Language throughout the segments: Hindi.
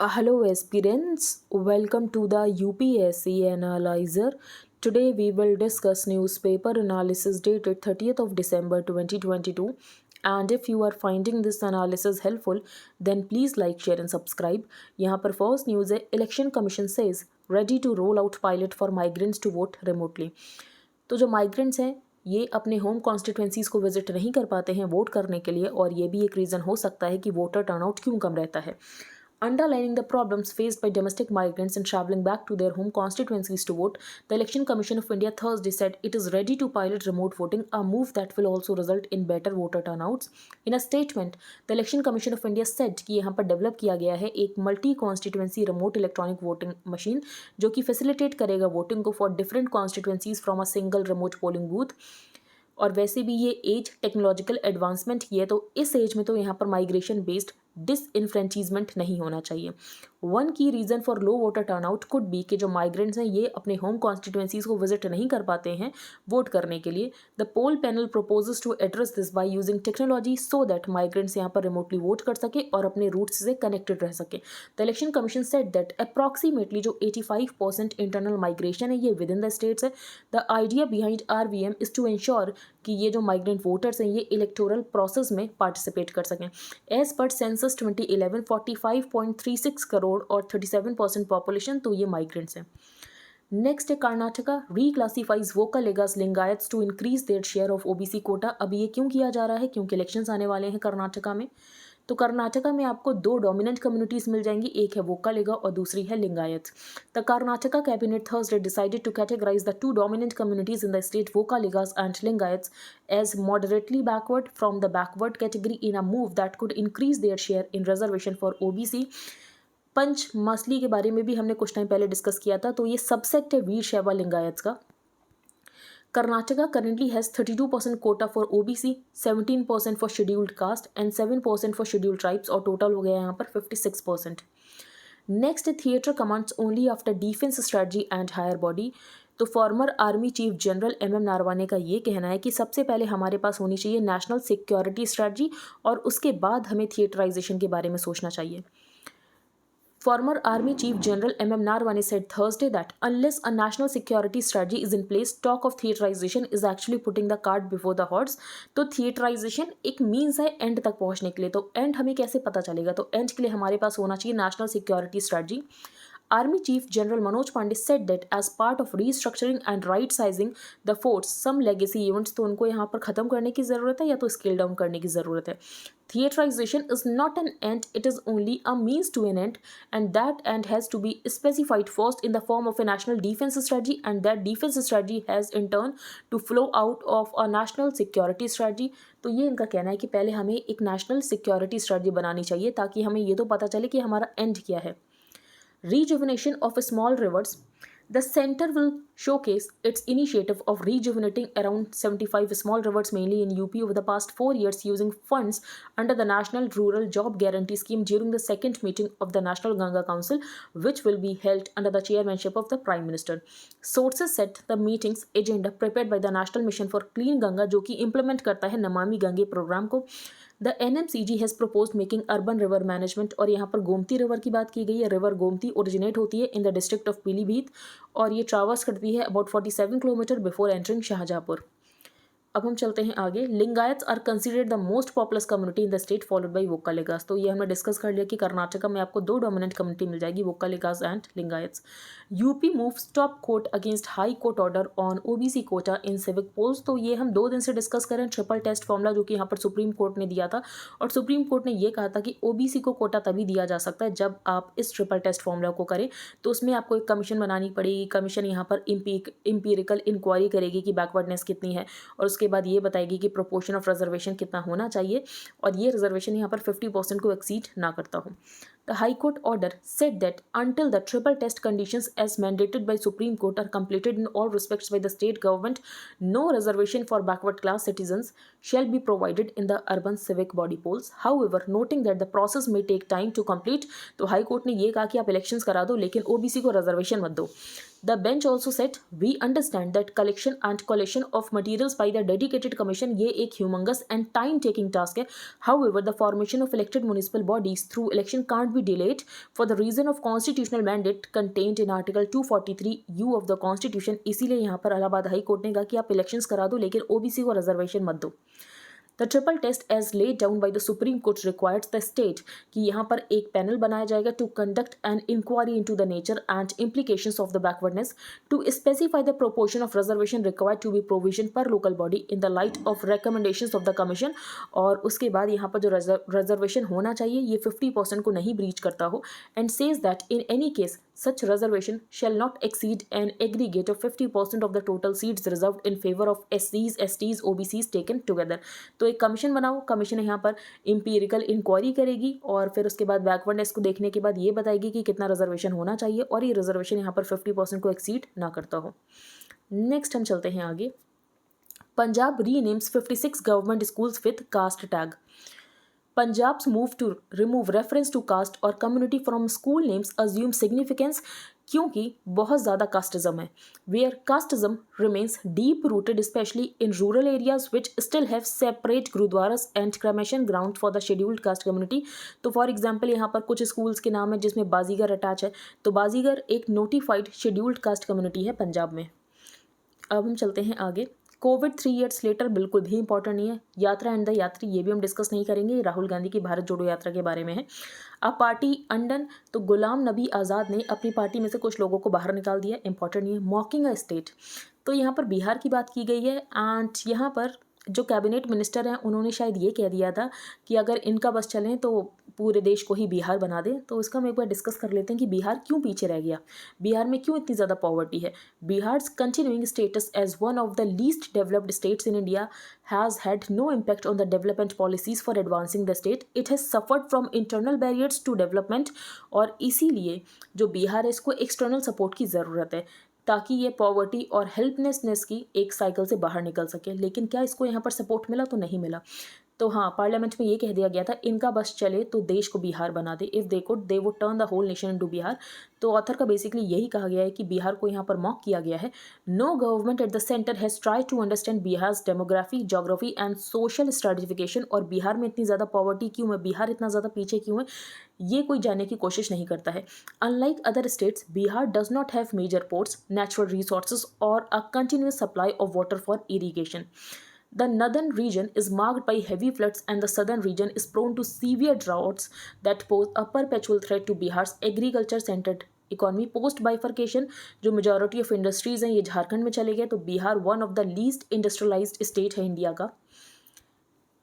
Hello aspirants, welcome to the UPSC Analyzer. Today we will discuss newspaper analysis dated 30th of December 2022, and if you are finding this analysis helpful then please like, share and subscribe. यहाँ पर फर्स्ट न्यूज़ है, election commission says ready to roll out pilot for migrants to vote remotely. तो जो माइग्रेंट्स हैं ये अपने होम कॉन्स्टिट्यूंसीज़ को विजिट नहीं कर पाते हैं वोट करने के लिए, और ये भी एक रीज़न हो सकता है कि वोटर टर्नआउट क्यों कम रहता है। Underlining the problems faced by domestic migrants in travelling back to their home constituencies to vote, the Election Commission of India Thursday said it is ready to pilot remote voting, a move that will also result in better voter turnouts. In a statement, the Election Commission of India said कि यहाँ पर डेवलप किया गया है एक multi constituency remote electronic voting machine जो कि फैसिलिटेट करेगा वोटिंग को for different constituencies from a single remote polling booth. और वैसे भी ये एज टेक्नोलॉजिकल एडवांसमेंट की है, तो इस एज में तो यहाँ पर माइग्रेशन बेस्ड डिसइन्फ्रेंचीजमेंट नहीं होना चाहिए। वन की reason for low voter turnout could be कि जो माइग्रेंट्स हैं ये अपने होम कॉन्स्टिट्यूंसीज को विजिट नहीं कर पाते हैं वोट करने के लिए। The poll panel proposes to address this by using technology so that migrants यहाँ पर रिमोटली वोट कर सके और अपने रूट्स से कनेक्टेड रह सके। The election commission said that approximately जो 85% इंटरनल माइग्रेशन है ये विद इन द स्टेट्स है। The idea behind RVM is to ensure कि ये जो माइग्रेंट वोटर्स हैं ये इलेक्टोरल प्रोसेस में पार्टिसिपेट कर सकें। एज पर सेंसस 2011 45.36 करोड़ और 37% पॉपुलेशन तो ये माइग्रेंट्स हैं। नेक्स्ट है Karnataka reclassifies Vokkaligas Lingayats to increase their share of OBC quota. अब ये क्यों किया जा रहा है? क्योंकि इलेक्शंस आने वाले हैं कर्नाटका में। तो कर्नाटका में आपको दो डोमिनेंट कम्युनिटीज़ मिल जाएंगी, एक है वोकालिगा और दूसरी है Lingayat. The Karnataka cabinet Thursday decided to categorise the two dominant communities in the state Vokkaligas and Lingayats as moderately backward from the backward category in a move that could increase their share in reservation for OBC। Panchamasali के बारे में भी हमने कुछ टाइम पहले डिस्कस किया था, तो ये सबसेक्ट है वीर शैवा लिंगायत्स का। Karnataka currently has 32% quota for OBC, 17% for scheduled caste and 7% for scheduled tribes, और टोटल हो गया यहाँ पर 56%। Next theatre commands only after defence strategy and higher body. तो former army chief general MM Naravane का ये कहना है कि सबसे पहले हमारे पास होनी चाहिए नेशनल सिक्योरिटी स्ट्रेटजी और उसके बाद हमें थिएटराइजेशन के बारे में सोचना चाहिए। Former Army Chief General MM Narwane said Thursday that unless a national security strategy is in place, talk of theaterization is actually putting the cart before the horse। तो theaterization एक मीन्स है एंड तक पहुंचने के लिए। तो एंड हमें कैसे पता चलेगा? तो एंड के लिए हमारे पास होना चाहिए national security strategy. Army Chief General Manoj Pandey said that as part of restructuring and right sizing the force, some legacy events तो उनको यहाँ पर ख़त्म करने की ज़रूरत है या तो स्केल डाउन करने की ज़रूरत है। Theaterization is not an end, it is only a means to an end, and that end has to be specified first in the form of a national defense strategy, and that defense strategy has in turn to flow out of a national security strategy। तो ये इनका कहना है कि पहले हमें एक नेशनल सिक्योरिटी स्ट्रेटजी बनानी चाहिए ताकि हमें ये तो पता चले कि हमारा एंड क्या है। Rejuvenation of small rivers. The center will showcase its initiative of rejuvenating around 75 small rivers mainly in UP over the past 4 years using funds under the National Rural Job Guarantee Scheme during the second meeting of the National Ganga Council, which will be held under the chairmanship of the Prime Minister. Sources said the meeting's agenda prepared by the National Mission for Clean Ganga जो कि implement करता है नमामि गंगे प्रोग्राम को। The NMCG has proposed making urban river management, और यहाँ पर गोमती रिवर की बात की गई है। रिवर गोमती ओरिजिनेट होती है in the district of Pilibhit और ये ट्रावर्स करती है about 47 kilometre before entering Shahjahanpur. अब हम चलते हैं आगे। Lingayats are considered the most populous community in the state followed by Vokkaligas. तो ये हमने डिस्कस कर लिया कि कर्नाटका में आपको दो डोमिनेंट कम्युनिटी मिल जाएगी, Vokkaligas and Lingayats. UP moves top court against high court order on OBC quota in civic polls. तो ये हम 2 दिन से डिस्कस करें ट्रिपल टेस्ट फॉर्मूला जो कि यहाँ पर सुप्रीम कोर्ट ने दिया था, और सुप्रीम कोर्ट ने ये कहा था कि OBC को कोटा तभी दिया जा सकता है जब आप इस ट्रिपल टेस्ट फॉर्मूला को करें। तो उसमें आपको एक कमीशन बनानी पड़ेगी। कमीशन यहाँ पर इंपीरिकल इंक्वायरी करेगी कि बैकवर्डनेस कितनी है, और उसके बाद ये बताएगी कि प्रोपोर्शन ऑफ रिजर्वेशन कितना होना चाहिए, और ये रिजर्वेशन यहाँ पर 50% को एक्सीड ना करता हो। The High Court order said that until the triple test conditions as mandated by Supreme Court are completed in all respects by the state government, no reservation for backward class citizens shall be provided in the urban civic body polls. However, noting that the process may take time to complete, तो हाई कोर्ट ने ये कहा कि आप इलेक्शंस करा दो लेकिन OBC को रिजर्वेशन मत दो। The bench also said, "We understand that collection and collation of materials by the dedicated commission ये एक humongous and time-taking task है. However, the formation of elected municipal bodies through election can't be delayed for the reason of constitutional mandate contained in Article 243U of the Constitution." इसीलिए यहाँ पर इलाहाबाद हाई कोर्ट ने कहा कि आप इलेक्शंस करा दो लेकिन ओबीसी को रिजर्वेशन मत दो. The triple test as laid down by the Supreme Court requires the state कि यहाँ पर एक पैनल बनाया जाएगा to conduct an inquiry into the nature and implications of the backwardness, to specify the proportion of reservation required to be provision per local body in the light of recommendations of the commission. और उसके बाद यहाँ पर जो reservation होना चाहिए ये 50% को नहीं breach करता हो, and says that in any case such reservation shall not exceed an aggregate of 50% of the total seats reserved in favor of SCs, STs, OBCs taken together. तो एक कमीशन बनाओ, कमीशन यहाँ पर इंपीरिकल इंक्वायरी करेगी और फिर उसके बाद बैकवर्डनेस को देखने के बाद ये बताएगी कि कितना रिजर्वेशन होना चाहिए और ये रिजर्वेशन यहाँ पर 50% को एक्सीड ना करता हो. नेक्स्ट हम चलते हैं आगे. Punjab renames 56 government schools with caste tag. Punjab's move to remove reference to caste or community from school names assumes significance क्योंकि बहुत ज़्यादा कास्टिज्म है. Where casteism remains deep rooted especially in rural areas which still have separate gurudwaras and cremation ground for the scheduled caste community. तो फॉर एग्जाम्पल यहाँ पर कुछ स्कूल्स के नाम है जिसमें बाजीगर अटैच है. तो बाजीगर एक नोटिफाइड शेड्यूल्ड कास्ट कम्युनिटी है पंजाब में. अब हम चलते हैं आगे. कोविड 3 years लेटर बिल्कुल भी इंपॉर्टेंट नहीं है. यात्रा एंड द यात्री ये भी हम डिस्कस नहीं करेंगे. राहुल गांधी की भारत जोड़ो यात्रा के बारे में है. अब पार्टी अंडन तो गुलाम नबी आज़ाद ने अपनी पार्टी में से कुछ लोगों को बाहर निकाल दिया. इंपॉर्टेंट नहीं है. मॉकिंग अ स्टेट तो यहाँ पर बिहार की बात की गई है एंड यहाँ पर जो कैबिनेट मिनिस्टर हैं उन्होंने शायद ये कह दिया था कि अगर इनका बस चलें तो पूरे देश को ही बिहार बना दें. तो इसका हम एक बार डिस्कस कर लेते हैं कि बिहार क्यों पीछे रह गया, बिहार में क्यों इतनी ज़्यादा पॉवर्टी है. Bihar's continuing status as one of the least developed states in India has had no impact on the development policies for advancing the state. It has suffered from internal barriers to development. और इसीलिए जो बिहार है इसको एक्सटर्नल सपोर्ट की ज़रूरत है ताकि ये पॉवर्टी और हेल्पलेसनेस की एक साइकिल से बाहर निकल सके. लेकिन क्या इसको यहाँ पर सपोर्ट मिला? तो नहीं मिला. तो हाँ, पार्लियामेंट में ये कह दिया गया था इनका बस चले तो देश को बिहार बना दे. If they would turn the whole nation into Bihar. तो ऑथर का बेसिकली यही कहा गया है कि बिहार को यहाँ पर मॉक किया गया है. No government at the centre has try to understand Bihar's demography, geography and social stratification. और बिहार में इतनी ज़्यादा पॉवर्टी क्यों है, बिहार इतना ज़्यादा पीछे क्यों है, ये कोई जानने की कोशिश नहीं करता है. Unlike other states Bihar does not have major ports, natural resources और a continuous supply of water for irrigation. The northern region is marked by heavy floods and the southern region is prone to severe droughts that pose a perpetual threat to Bihar's agriculture-centered economy. Post bifurcation जो majority of industries हैं ये झारखंड में चले गए. तो Bihar one of the least industrialized state है इंडिया का.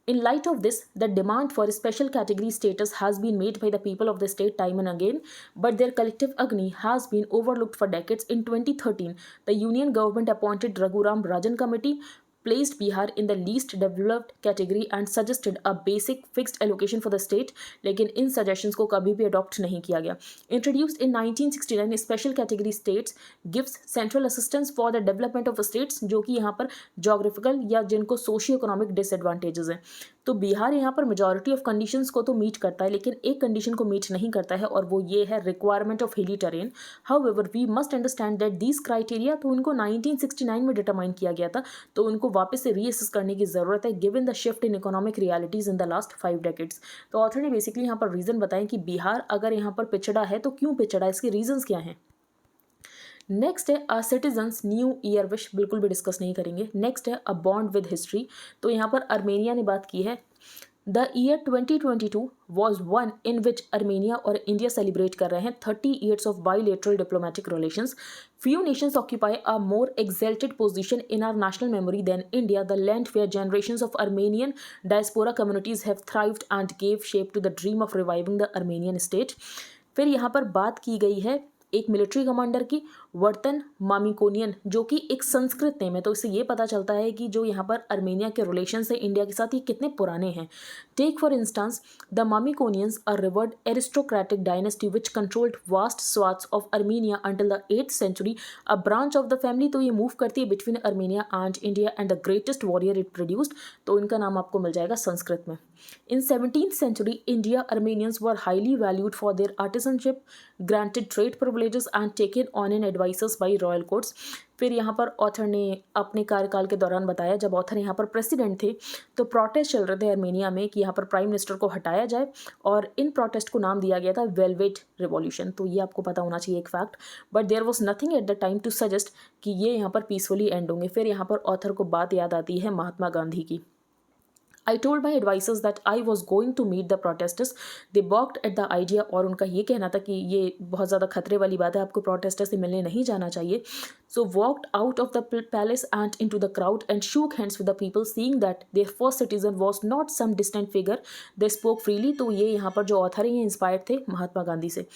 In light of this, the demand for special category status has been made by the people of the state time and again, but their collective agony has been overlooked for decades. In 2013, the union government appointed Raghuram Rajan Committee placed Bihar in the least developed category and suggested a basic fixed allocation for the state. लेकिन इन suggestions को कभी भी adopt नहीं किया गया. Introduced in 1969, special category states gives central assistance for the development of states जो कि यहाँ पर geographical या जिनको socio economic disadvantages हैं. तो बिहार यहाँ पर majority of conditions को तो meet करता है लेकिन एक condition को meet नहीं करता है और वो ये है requirement of hilly terrain. However, we must understand that these criteria तो उनको 1969 में determine किया गया था. तो उनको वापस से रीअसेस करने की ज़रूरत है given the shift in economic realities in the last 5 decades. तो ऑथर ने बेसिकली यहाँ पर रीज़न बताएं कि बिहार अगर यहाँ पर पिछड़ा है तो क्यों पिछड़ा है, इसके रीजंस क्या हैं. नेक्स्ट है अ सिटीजन्स न्यू ईयर विश, बिल्कुल भी डिस्कस नहीं करेंगे. नेक्स्ट है अ बॉन्ड विद हिस्ट्री. तो यहाँ पर अर्मेनिया ने बात की है. The year 2022 was one in which Armenia और India celebrate कर रहे हैं 30 years of bilateral diplomatic relations. Few nations occupy a more exalted position in our national memory than India, the land where generations of Armenian diaspora communities have thrived and gave shape to the dream of reviving the Armenian state. फिर यहाँ पर बात की गई है एक मिलिट्री कमांडर की, वर्तन मामिकोनियन, जो कि एक संस्कृत नेम है. तो इससे ये पता चलता है कि जो यहाँ पर अर्मेनिया के रिलेशन है इंडिया के साथ ये कितने पुराने हैं. Take for instance the Mamikonians are revered aristocratic dynasty which controlled vast swaths of Armenia until the 8th century. A branch of the family तो ये मूव करती है between Armenia and India and the greatest warrior it produced. तो इनका नाम आपको मिल जाएगा संस्कृत में. In 17th century India, Armenians were highly valued for their artisanship, granted trade privileges and taken on in advisors by royal courts. फिर यहाँ पर ऑथर ने अपने कार्यकाल के दौरान बताया, जब ऑथर यहाँ पर प्रेसिडेंट थे तो प्रोटेस्ट चल रहे थे आर्मेनिया में कि यहाँ पर प्राइम मिनिस्टर को हटाया जाए, और इन प्रोटेस्ट को नाम दिया गया था वेलवेट रिवॉल्यूशन। तो ये आपको पता होना चाहिए एक fact, but there was nothing at the time to suggest कि ये यहाँ पर पीसफुली एंड होंगे। फिर यहाँ पर ऑथर को बात याद आती है महात्मा गांधी की। I told my advisors that I was going to meet the protesters. They balked at the idea, और उनका ये कहना था कि ये बहुत ज़्यादा खतरे वाली बात है, आपको प्रोटेस्टर से मिलने नहीं जाना चाहिए। So walked out of the palace and into the crowd and shook hands with the people, seeing that their first citizen was not some distant figure. They spoke freely। तो ये यहाँ पर जो ऑथर हैं ये इंस्पायर्ड थे महात्मा गांधी से।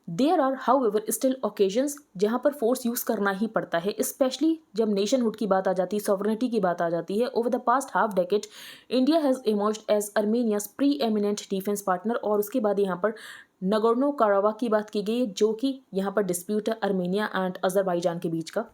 There are however still occasions जहाँ पर फोर्स यूज़ करना ही पड़ता है, स्पेशली जब नेशनहुड की बात आ जाती है, सॉवरेनिटी की बात आ जाती है। Over the past half decade India has emerged as Armenia's preeminent defence partner. और उसके बाद यहाँ पर नगोर्नो काराबाख की बात की गई, जो कि यहाँ पर डिस्प्यूट है अर्मेनिया एंड अजरबैजान के बीच का।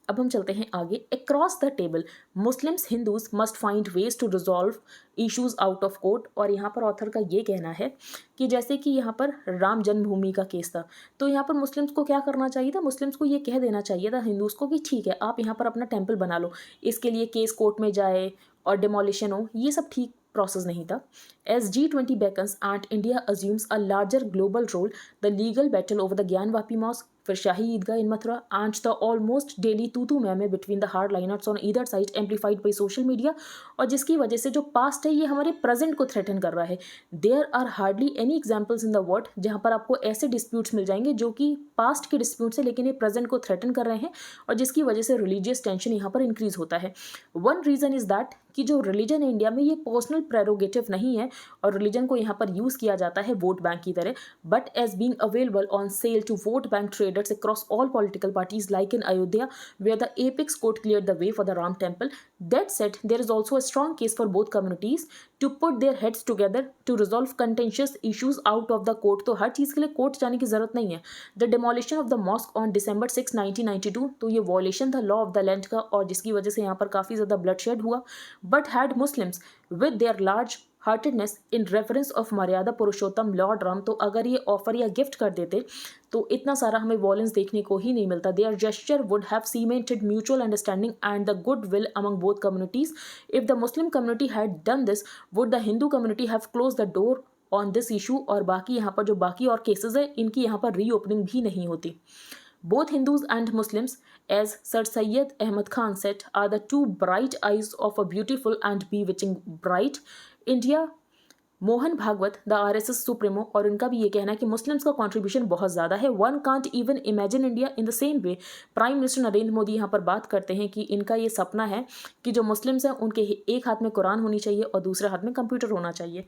अब हम चलते हैं आगे। Across the table Muslims Hindus must find ways to resolve issues out of court. और यहाँ पर ऑथर का ये कहना है कि जैसे कि यहाँ पर राम जन्मभूमि का केस था, तो यहाँ पर मुस्लिम्स को क्या करना चाहिए था, मुस्लिम्स को ये कह देना चाहिए था हिंदूज़ को कि ठीक है आप यहाँ पर अपना टेम्पल बना लो, इसके लिए केस कोर्ट में जाए और डिमोलिशन हो, ये सब ठीक प्रोसेस नहीं था। As G20 beckons and India assumes a larger global role, the legal battle over the Gyanvapi Mosque, फिर शाही ईदगाह इन Mathura, and the almost daily तू मैं between the hardliners on either side amplified by social media, और जिसकी वजह से जो पास्ट है ये हमारे प्रेजेंट को थ्रेटन कर रहा है। There are hardly any examples in the world जहाँ पर आपको ऐसे डिस्प्यूट्स मिल जाएंगे जो कि पास्ट के डिस्प्यूट्स है लेकिन ये प्रेजेंट को थ्रेटन कर रहे हैं, और जिसकी वजह से रिलीजियस टेंशन यहाँ पर इंक्रीज होता है। वन रीज़न इज़ दैट कि जो रिलीजन है इंडिया में ये पर्सनल प्रेरोगेटिव नहीं है, और रिलीजन को यहाँ पर यूज़ किया जाता है वोट बैंक की तरह, but as being available on sale to vote bank traders across all political parties like in Ayodhya where the apex court cleared the way for the Ram temple. That said, there is also a strong case for both communities to put their heads together to resolve contentious issues out of the court। तो हर चीज़ के लिए कोर्ट जाने की ज़रूरत नहीं है। The demolition of the mosque on December 6, 1992, तो ये वॉलेशन था लॉ ऑफ द लैंड का, और जिसकी वजह से यहाँ पर काफ़ी ज़्यादा ब्लडशेड हुआ। But had Muslims with their large heartedness in reference of मर्यादा पुरुषोत्तम लॉर्ड राम, तो अगर ये ऑफर या गिफ्ट कर देते तो इतना सारा हमें वॉलेंस देखने को ही नहीं मिलता। Their gesture would have cemented mutual understanding and the goodwill among both communities. If the Muslim community had done this would the Hindu community have close the door on this issue. और बाकी यहाँ पर जो बाकी और केसेस है इनकी यहाँ पर रीओपनिंग भी नहीं होती। Both Hindus and Muslims, as Sir Syed Ahmad Khan said, are the two bright eyes of a beautiful and bewitching bride. India, Mohan Bhagwat the RSS supremo, और उनका भी ये कहना है कि मुस्लिम्स का कंट्रीब्यूशन बहुत ज़्यादा है। One can't even imagine India in the same way. Prime minister Narendra Modi यहाँ पर बात करते हैं कि इनका ये सपना है कि जो मुस्लिम्स हैं उनके एक हाथ में कुरान होनी चाहिए और दूसरे हाथ में कंप्यूटर होना चाहिए।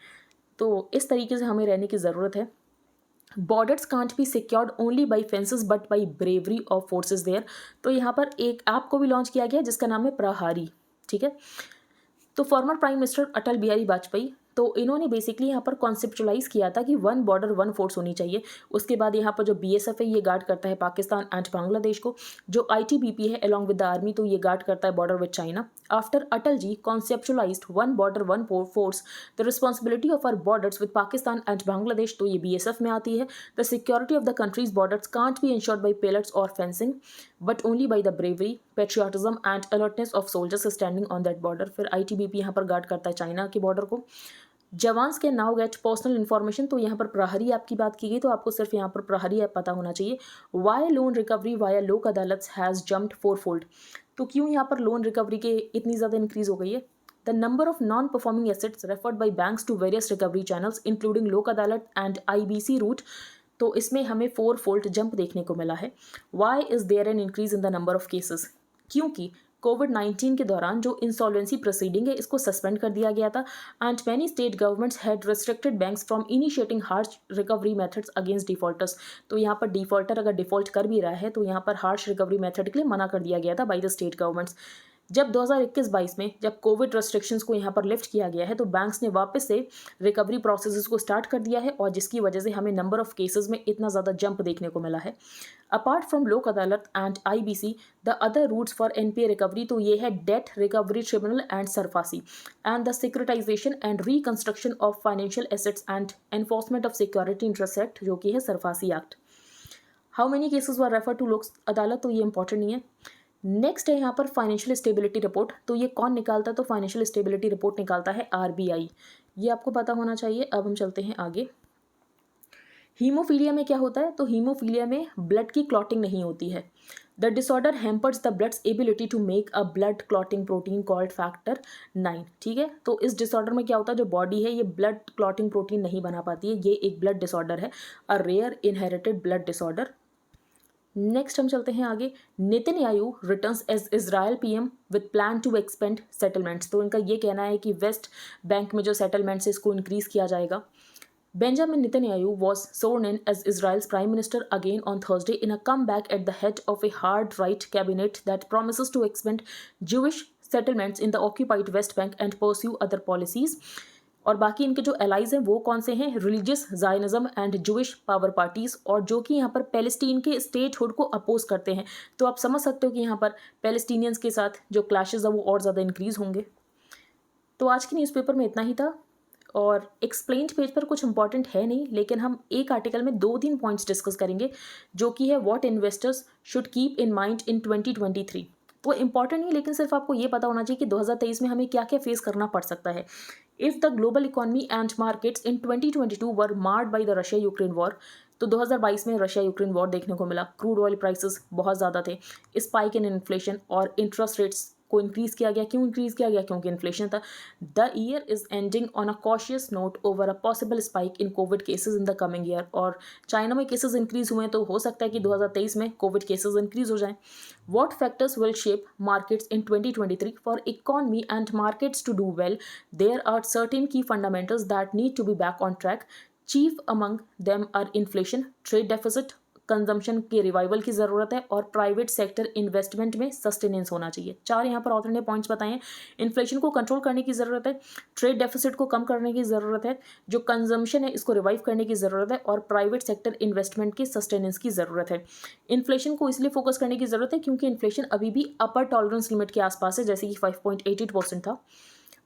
तो इस तरीके से हमें रहने की ज़रूरत है। Borders can't be secured only by fences but by bravery of forces there. तो यहाँ पर एक ऐप को भी लॉन्च किया गया जिसका नाम है प्रहारी। ठीक है, तो former prime minister Atal Bihari Vajpayee, तो इन्होंने बेसिकली यहाँ पर कॉन्सेप्चुलाइज किया था कि वन बॉर्डर वन फोर्स होनी चाहिए। उसके बाद यहाँ पर जो बीएसएफ है ये गार्ड करता है पाकिस्तान एंड बांग्लादेश को, जो आईटीबीपी है अलॉन्ग विद द आर्मी तो ये गार्ड करता है border with China. After Atal ji conceptualised one border one force the responsibility of our borders with Pakistan and Bangladesh, तो ये बीएसएफ में आती है। The security of the country's borders can't be ensured by pillars और fencing but only by the bravery, patriotism and alertness of soldiers standing on that border. फिर आईटीबीपी यहाँ पर गार्ड करता है चाइना के बॉर्डर को। जवान्स के नाउ गेट पर्सनल इन्फॉर्मेशन, तो यहाँ पर प्रहरी ऐप की बात की गई, तो आपको सिर्फ यहाँ पर प्रहरी ऐप पता होना चाहिए। वाई लोन रिकवरी वाया लोक अदालत हैज़ जम्प्ड 4-fold, तो क्यों यहाँ पर लोन रिकवरी के इतनी ज़्यादा इंक्रीज हो गई है। The number of non performing assets referred by banks to various recovery channels including Lok Adalat and IBC root, तो इसमें हमें 4-fold जंप देखने को मिला है। Why is there an increase in the number of cases, क्योंकि कोविड-19 के दौरान जो इंसॉल्वेंसी प्रोसीडिंग है इसको सस्पेंड कर दिया गया था and many state governments had restricted banks from initiating harsh recovery methods against defaulters. तो यहाँ पर डिफॉल्टर अगर डिफॉल्ट कर भी रहा है तो यहाँ पर हार्श रिकवरी मेथड के लिए मना कर दिया गया था बाय द स्टेट गवर्नमेंट्स। जब 2021-22 में जब कोविड रेस्ट्रिक्शंस को यहाँ पर लिफ्ट किया गया है तो बैंक्स ने वापस से रिकवरी प्रोसेसेस को स्टार्ट कर दिया है और जिसकी वजह से हमें नंबर ऑफ केसेस में इतना ज़्यादा जंप देखने को मिला है। Apart from Lok Adalat and IBC the other routes for NPA recovery तो ये है debt recovery tribunal and SARFAESI and the securitisation and reconstruction of financial assets and enforcement of security interest act जो कि है SARFAESI act. How many cases were refer to Lok Adalat तो ये इंपॉर्टेंट नहीं है। नेक्स्ट है यहाँ पर फाइनेंशियल स्टेबिलिटी रिपोर्ट। तो ये कौन निकालता है? तो फाइनेंशियल स्टेबिलिटी रिपोर्ट निकालता है आरबीआई। ये आपको पता होना चाहिए। अब हम चलते हैं आगे। हीमोफीलिया में क्या होता है? तो हीमोफीलिया में ब्लड की क्लॉटिंग नहीं होती है। The disorder hampers the blood's ability to make a blood clotting protein called factor 9। ठीक है, तो इस डिसऑर्डर में क्या होता है, जो बॉडी है ये ब्लड क्लॉटिंग प्रोटीन नहीं बना पाती है। ये एक ब्लड डिसऑर्डर है, a rare inherited blood disorder. Next हम चलते हैं आगे। Netanyahu returns as Israel PM with plan to expand settlements. तो इनका ये कहना है कि वेस्ट बैंक में जो सेटलमेंट्स है इसको इंक्रीज किया जाएगा। Benjamin Netanyahu was sworn in as Israel's prime minister again on Thursday in a comeback at the head of a hard-right cabinet that promises to expand Jewish settlements in the occupied West Bank and pursue other policies. और बाकी इनके जो एलाइज हैं वो कौन से हैं? Religious Zionism and Jewish power parties, और जो कि यहाँ पर पैलेस्टीन के स्टेटहुड को अपोज करते हैं। तो आप समझ सकते हो कि यहाँ पर पैलेस्टीनियंस के साथ जो क्लैशेज है वो और ज़्यादा इंक्रीज होंगे। तो आज के न्यूज़पेपर में इतना ही था और एक्सप्लेन्ड पेज पर कुछ इंपॉर्टेंट है नहीं, लेकिन हम एक आर्टिकल में 2-3 पॉइंट्स डिस्कस करेंगे जो कि है what investors should keep in mind in 2023। वो इंपॉर्टेंट नहीं, लेकिन सिर्फ आपको ये पता होना चाहिए कि 2023 में हमें क्या क्या फेस करना पड़ सकता है। If the global economy and markets in 2022 were marred by the Russia Ukraine war. तो 2022 में रशिया यूक्रेन वॉर देखने को मिला। क्रूड ऑयल प्राइसेस बहुत ज़्यादा थे, स्पाइक इन इन्फ्लेशन और इंटरेस्ट रेट्स को इंक्रीज़ किया गया। क्यों इंक्रीज़ किया गया? क्योंकि इन्फ्लेशन था। The year is ending on a cautious note over a possible spike in Covid cases in the coming year. और चाइना में केसेस इंक्रीज हुए हैं तो हो सकता है कि 2023 में कोविड केसेस इंक्रीज हो जाएं। What factors will shape markets in 2023 for economy and markets to do well? There are certain key fundamentals that need to be back on track. Chief among them are inflation, trade deficit, consumption के रिवाइवल की ज़रूरत है और प्राइवेट सेक्टर इन्वेस्टमेंट में सस्टेनेंस होना चाहिए। 4 यहाँ पर ऑथर ने पॉइंट्स बताए हैं। इन्फ्लेशन को कंट्रोल करने की ज़रूरत है, ट्रेड डेफिसिट को कम करने की ज़रूरत है, जो कंजम्पशन है इसको रिवाइव करने की ज़रूरत है और प्राइवेट सेक्टर इन्वेस्टमेंट के सस्टेनेंस की ज़रूरत है। इन्फ्लेशन को इसलिए फोकस करने की ज़रूरत है क्योंकि इन्फ्लेशन अभी भी अपर टॉलरेंस लिमिट के आसपास है, जैसे कि 5.88% था।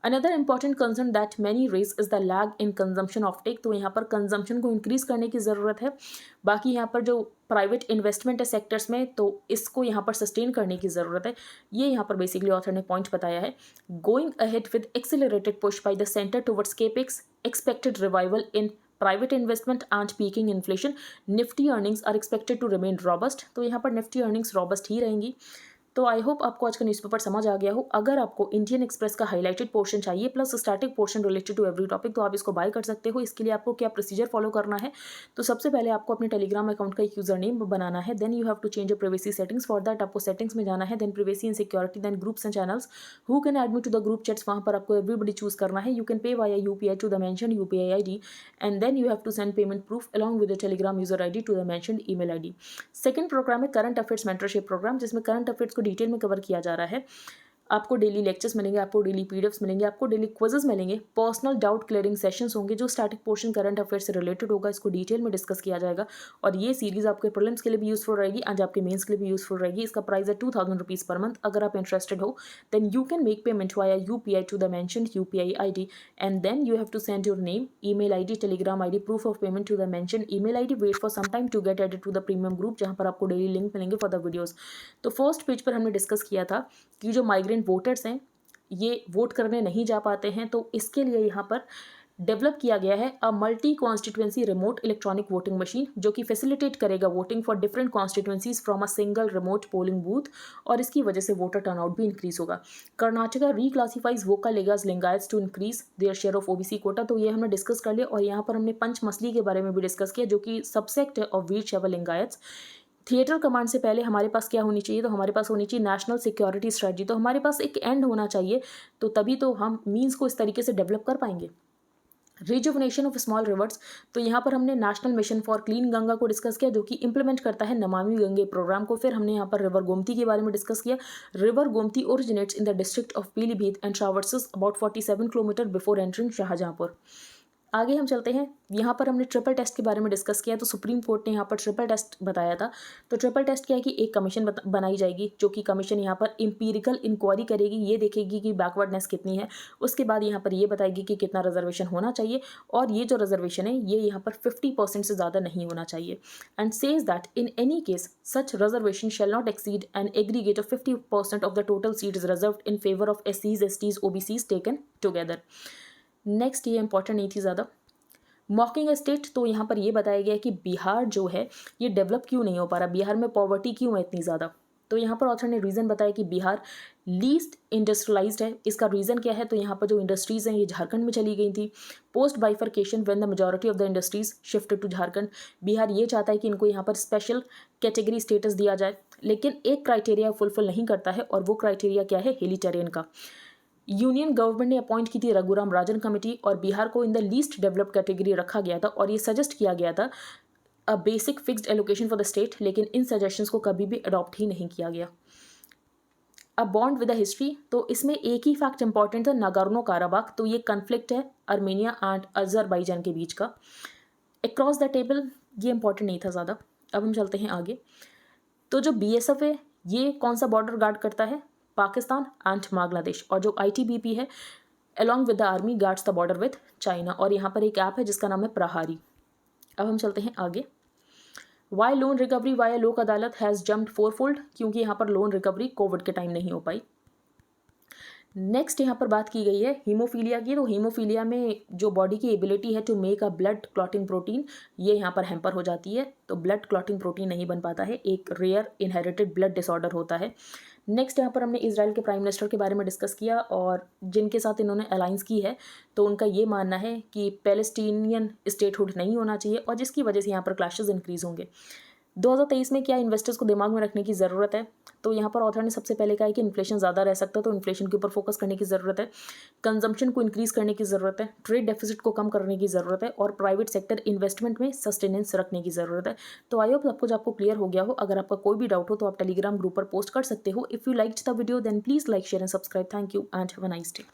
Another important concern that many raise is the lag in consumption of tech. तो यहाँ पर कंजम्पशन को इंक्रीज करने की ज़रूरत है। बाकी यहाँ पर जो प्राइवेट इन्वेस्टमेंट है सेक्टर्स में तो इसको यहाँ पर सस्टेन करने की ज़रूरत है। ये यहाँ पर बेसिकली ऑथर ने पॉइंट बताया है। Going ahead with accelerated push by the centre towards capex, expected revival in private investment and peaking inflation, Nifty earnings are expected to remain robust. तो यहाँ पर निफ्टी अर्निंग्स रॉबस्ट ही रहेंगी। तो आई होप आपको आज का न्यूज़पेपर समझ आ गया हो। अगर आपको इंडियन एक्सप्रेस का हाईलाइटेड पोर्शन चाहिए plus static portion related to every topic तो आप इसको बाय कर सकते हो। इसके लिए आपको क्या प्रोसीजर फॉलो करना है? तो सबसे पहले आपको अपने टेलीग्राम अकाउंट का एक यूजर नेम बनाना है। Then you have to change privacy settings. For that आपको सेटिंग्स में जाना है, then privacy and security, then groups and channels, who can add me to the group chats. वहाँ पर आपको एवरीबडी चूज करना है। You can pay via UPI to the mentioned UPI ID and then you have to send payment proof along with the Telegram user ID to the mentioned email ID. Second program है करंट अफेयर्स मेंटरशिप प्रोग्राम, जिसमें करंट अफेयर्स को डिटेल में कवर किया जा रहा है। आपको डेली लेक्चर्स मिलेंगे, आपको डेली पीडीएफ्स मिलेंगे, आपको डेली क्विजेस मिलेंगे, पर्सनल डाउट क्लियरिंग सेशंस होंगे जो स्टैटिक पोर्शन करंट अफेयर से रिलेटेड होगा। इसको डिटेल में डिस्कस किया जाएगा और ये सीरीज आपके प्रीलिम्स के लिए भी यूजफुल रहेगी एंड आपके मेंस के लिए भी यूजफुल रहेगी। इसका प्राइस है 2000 रुपीज़ पर मंथ। अगर आप इंटरेस्टेड हो then you can make payment via UPI to the mentioned UPI ID and then you have to send your name, email ID, Telegram ID, proof of payment to the mentioned email ID. Wait for some time to get added to the premium group, जहाँ पर आपको डेली लिंक मिलेंगे फॉर द वीडियोस। तो फर्स्ट पेज पर हमने डिस्कस किया था कि जो माइग्रेंट वोटर्स हैं ये वोट करने नहीं जा पाते हैं, तो इसके लिए यहाँ पर डेवलप किया गया है a multi constituency remote electronic voting machine, जो कि फैसिलिटेट करेगा voting for different constituencies from a single remote polling booth और इसकी वजह से वोटर टर्नआउट भी इंक्रीज होगा। Karnataka reclassifies Vokkaligas Lingayats to increase their share of OBC quota. तो ये हमने डिस्कस कर लिया और यहाँ पर हमने पंचमसली के बारे में भी डिस्कस किया जो कि सबसेक्ट है ऑफ वीर शैव लिंगायत्स। थिएटर कमांड से पहले हमारे पास क्या होनी चाहिए? तो हमारे पास होनी चाहिए नेशनल सिक्योरिटी स्ट्रेटजी। तो हमारे पास एक एंड होना चाहिए, तो तभी तो हम मीन्स को इस तरीके से डेवलप कर पाएंगे। रिजुवनेशन ऑफ स्मॉल रिवर्स, तो यहाँ पर हमने national mission for clean Ganga को डिस्कस किया जो कि इंप्लीमेंट करता है नमामि गंगे प्रोग्राम को। फिर हमने यहाँ पर रिवर गोमती के बारे में डिस्कस किया। River Gomti originates in the district of Pilibhit and traverses about 47 kilometre before entering Shahjahanpur. आगे हम चलते हैं, यहाँ पर हमने ट्रिपल टेस्ट के बारे में डिस्कस किया। तो सुप्रीम कोर्ट ने यहाँ पर ट्रिपल टेस्ट बताया था। तो ट्रिपल टेस्ट क्या है कि एक कमीशन बनाई जाएगी जो कि कमीशन यहाँ पर इंपीरिकल इंक्वायरी करेगी, ये देखेगी कि बैकवर्डनेस कितनी है। उसके बाद यहाँ पर ये बताएगी कि कितना रिजर्वेशन होना चाहिए, और ये जो रिजर्वेशन है ये यहाँ पर 50% से ज़्यादा नहीं होना चाहिए। And says that in any case such reservation shall not exceed an aggregate of 50% of the total seats reserved in favour of SCs, STs, OBCs taken together. Next, ये इंपॉर्टेंट नहीं थी ज़्यादा, मॉकिंग स्टेट। तो यहाँ पर ये बताया गया कि बिहार जो है ये डेवलप क्यों नहीं हो पा रहा, बिहार में पॉवर्टी क्यों है इतनी ज़्यादा। तो यहाँ पर ऑथर ने रीज़न बताया कि बिहार लीस्ट इंडस्ट्रियलाइज्ड है। इसका रीज़न क्या है, तो यहाँ पर जो इंडस्ट्रीज़ हैं ये झारखंड में चली गई थी। Post bifurcation when the majority of the industries shifted to Jharkhand, Bihar ये चाहता है कि इनको यहाँ पर स्पेशल कैटेगरी स्टेटस दिया जाए, लेकिन एक क्राइटेरिया फुलफिल नहीं करता है, और वो क्राइटेरिया क्या है, हिली टेरेन का। यूनियन गवर्नमेंट ने अपॉइंट की थी रघुराम राजन कमेटी, और बिहार को in the least developed category रखा गया था, और ये सजेस्ट किया गया था a basic fixed allocation for the state, लेकिन इन सजेशंस को कभी भी अडॉप्ट ही नहीं किया गया। A bond with the history, तो इसमें एक ही फैक्ट इंपॉर्टेंट था, नागोर्नो काराबाख। तो ये कन्फ्लिक्ट है आर्मेनिया एंड अजरबैजान के बीच का। अक्रॉस द टेबल, ये इंपॉर्टेंट नहीं था ज़्यादा। अब हम चलते हैं आगे। तो जो BSF है ये कौन सा बॉर्डर गार्ड करता है, पाकिस्तान एंड बांग्लादेश, और जो ITBP है along with the army guards the border with China. और यहाँ पर एक ऐप है जिसका नाम है प्रहारी। अब हम चलते हैं आगे। वाई लोन रिकवरी वाया लोक अदालत हैज़ जम्प्ड 4-fold, क्योंकि यहाँ पर लोन रिकवरी कोविड के टाइम नहीं हो पाई। नेक्स्ट यहाँ पर बात की गई है हीमोफीलिया की। तो हीमोफीलिया में जो बॉडी की एबिलिटी है to make a blood clotting protein, ये यहाँ पर हैम्पर हो जाती है। तो ब्लड क्लॉटिंग प्रोटीन नहीं बन पाता है, एक रेयर इनहेरिटेड ब्लड डिसऑर्डर होता है। नेक्स्ट यहाँ पर हमने इजराइल के प्राइम मिनिस्टर के बारे में डिस्कस किया, और जिनके साथ इन्होंने अलाइंस की है, तो उनका ये मानना है कि पैलेस्टीनियन स्टेटहुड नहीं होना चाहिए, और जिसकी वजह से यहाँ पर क्लैशेस इंक्रीज होंगे। 2023 में क्या इन्वेस्टर्स को दिमाग में रखने की ज़रूरत है, तो यहाँ पर ऑथर ने सबसे पहले कहा है कि इन्फ्लेशन ज़्यादा रह सकता है, तो इन्फ्लेशन के ऊपर फोकस करने की ज़रूरत है। कंजम्पशन को इंक्रीज़ करने की ज़रूरत है, ट्रेड डेफिसिट को कम करने की ज़रूरत है, और प्राइवेट सेक्टर इन्वेस्टमेंट में सस्टेनेंस रखने की ज़रूरत है। तो आई होप सब कुछ आपको क्लियर हो गया हो। अगर आपका कोई भी डाउट हो तो आप टेलीग्राम ग्रुप पर पोस्ट कर सकते हो। If you liked the video then please like, share and subscribe. Thank you and have a nice day.